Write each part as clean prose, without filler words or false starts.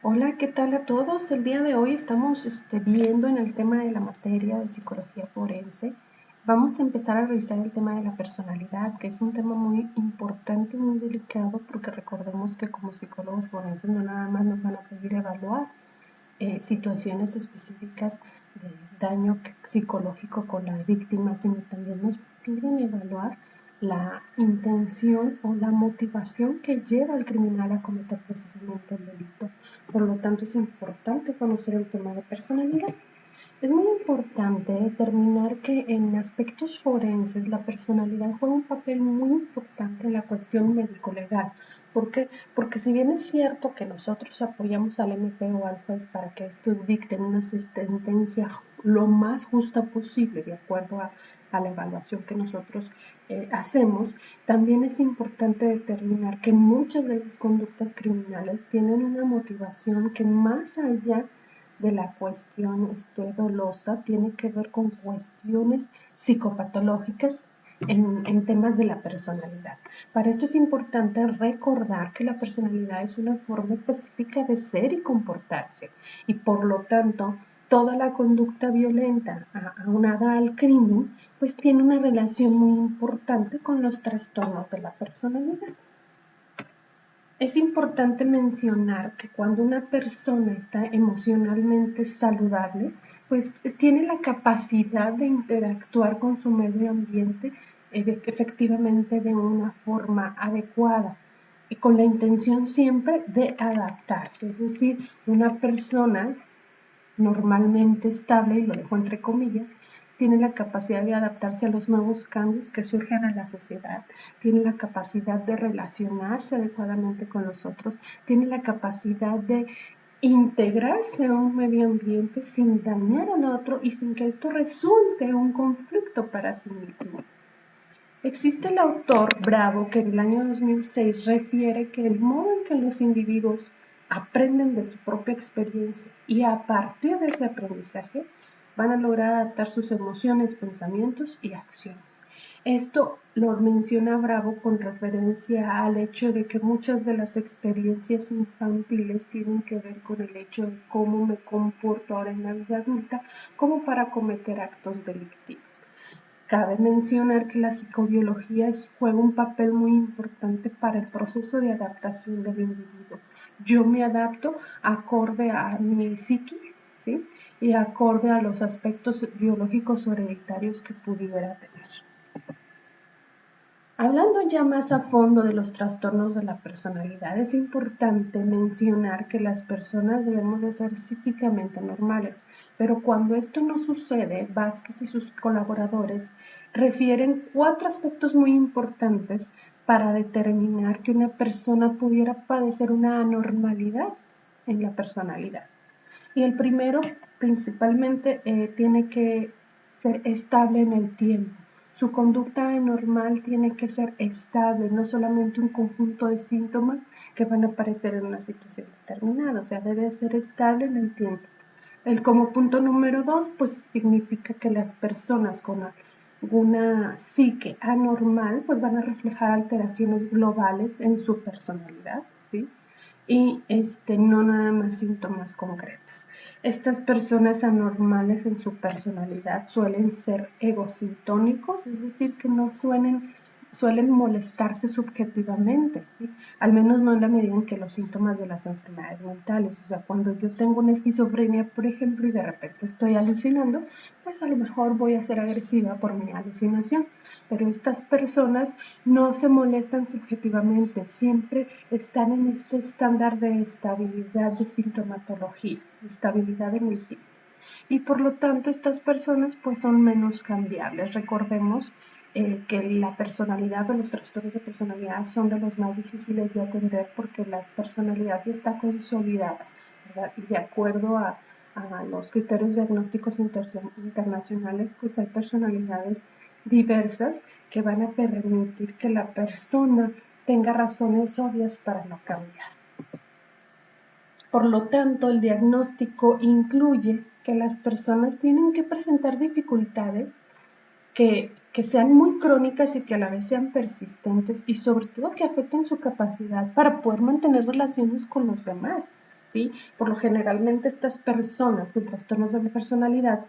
Hola, ¿qué tal a todos? El día de hoy estamos viendo en el tema de la materia de psicología forense. Vamos a empezar a revisar el tema de la personalidad, que es un tema muy importante y muy delicado, porque recordemos que como psicólogos forenses no nada más nos van a pedir evaluar situaciones específicas de daño psicológico con la víctima, sino también nos piden evaluar la intención o la motivación que lleva al criminal a cometer precisamente el delito. Por lo tanto, es importante conocer el tema de personalidad. Es muy importante determinar que en aspectos forenses la personalidad juega un papel muy importante en la cuestión médico-legal. ¿Por qué? Porque si bien es cierto que nosotros apoyamos al MP o al juez para que estos dicten una sentencia lo más justa posible de acuerdo a la evaluación que nosotros hacemos, también es importante determinar que muchas de las conductas criminales tienen una motivación que más allá de la cuestión dolosa tiene que ver con cuestiones psicopatológicas en temas de la personalidad. Para esto es importante recordar que la personalidad es una forma específica de ser y comportarse y por lo tanto toda la conducta violenta aunada al crimen pues tiene una relación muy importante con los trastornos de la personalidad. Es importante mencionar que cuando una persona está emocionalmente saludable, pues tiene la capacidad de interactuar con su medio ambiente efectivamente de una forma adecuada y con la intención siempre de adaptarse. Es decir, una persona normalmente estable, y lo dejo entre comillas, tiene la capacidad de adaptarse a los nuevos cambios que surgen en la sociedad, tiene la capacidad de relacionarse adecuadamente con los otros, tiene la capacidad de integrarse a un medio ambiente sin dañar al otro y sin que esto resulte un conflicto para sí mismo. Existe el autor Bravo que en el año 2006 refiere que el modo en que los individuos aprenden de su propia experiencia y a partir de ese aprendizaje van a lograr adaptar sus emociones, pensamientos y acciones. Esto lo menciona Bravo con referencia al hecho de que muchas de las experiencias infantiles tienen que ver con el hecho de cómo me comporto ahora en la vida adulta como para cometer actos delictivos. Cabe mencionar que la psicobiología juega un papel muy importante para el proceso de adaptación del individuo. Yo me adapto acorde a mi psiquis, ¿sí? Y acorde a los aspectos biológicos o hereditarios que pudiera tener. Hablando ya más a fondo de los trastornos de la personalidad, es importante mencionar que las personas debemos de ser psíquicamente normales, pero cuando esto no sucede, Vázquez y sus colaboradores refieren 4 aspectos muy importantes para determinar que una persona pudiera padecer una anormalidad en la personalidad. Y el primero, principalmente, tiene que ser estable en el tiempo. Su conducta normal tiene que ser estable, no solamente un conjunto de síntomas que van a aparecer en una situación determinada, o sea, debe ser estable en el tiempo. El como punto número 2, pues significa que las personas con alguna psique anormal, pues van a reflejar alteraciones globales en su personalidad, ¿sí? Y no nada más síntomas concretos. Estas personas anormales en su personalidad suelen ser egosintónicos, es decir, que no suelen molestarse subjetivamente, ¿sí? Al menos no en la medida en que los síntomas de las enfermedades mentales. O sea, cuando yo tengo una esquizofrenia, por ejemplo, y de repente estoy alucinando, pues a lo mejor voy a ser agresiva por mi alucinación. Pero estas personas no se molestan subjetivamente, siempre están en este estándar de estabilidad de sintomatología, estabilidad en el tiempo. Y por lo tanto estas personas pues son menos cambiables. Recordemos que la personalidad o los trastornos de personalidad son de los más difíciles de atender porque la personalidad ya está consolidada, ¿verdad? Y de acuerdo a los criterios diagnósticos internacionales, pues hay personalidades diversas que van a permitir que la persona tenga razones obvias para no cambiar. Por lo tanto, el diagnóstico incluye que las personas tienen que presentar dificultades que sean muy crónicas y que a la vez sean persistentes y sobre todo que afecten su capacidad para poder mantener relaciones con los demás. ¿sí? Por lo generalmente estas personas con trastornos de la personalidad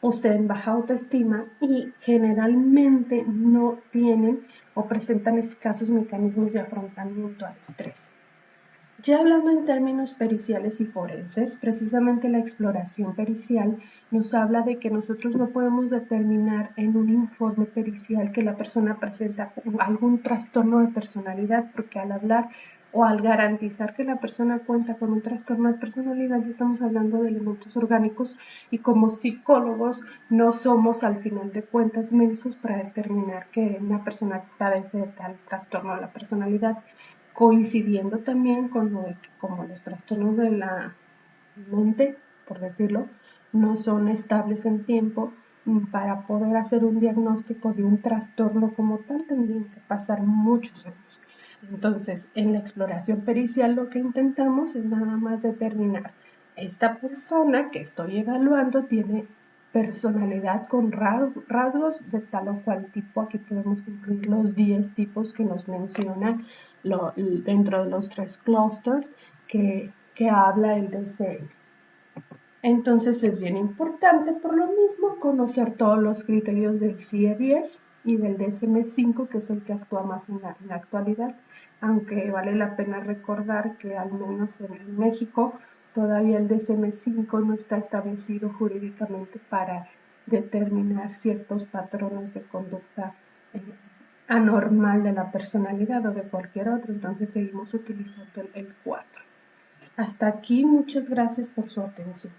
poseen baja autoestima y generalmente no tienen o presentan escasos mecanismos de afrontamiento al estrés. Ya hablando en términos periciales y forenses, precisamente la exploración pericial nos habla de que nosotros no podemos determinar en un informe pericial que la persona presenta algún trastorno de personalidad, porque al hablar o al garantizar que la persona cuenta con un trastorno de personalidad, ya estamos hablando de elementos orgánicos y como psicólogos no somos al final de cuentas médicos para determinar que una persona padece de tal trastorno de la personalidad, coincidiendo también con lo de que como los trastornos de la mente, por decirlo, no son estables en tiempo, para poder hacer un diagnóstico de un trastorno como tal tendrían que pasar muchos años. Entonces, en la exploración pericial lo que intentamos es nada más determinar, esta persona que estoy evaluando tiene personalidad con rasgos de tal o cual tipo. Aquí podemos incluir los 10 tipos que nos mencionan dentro de los 3 clusters que habla el DSM. Entonces es bien importante por lo mismo conocer todos los criterios del CIE-10 y del DSM-5, que es el que actúa más en la actualidad, aunque vale la pena recordar que al menos en México todavía el DSM-5 no está establecido jurídicamente para determinar ciertos patrones de conducta anormal de la personalidad o de cualquier otro, entonces seguimos utilizando el 4. Hasta aquí, muchas gracias por su atención.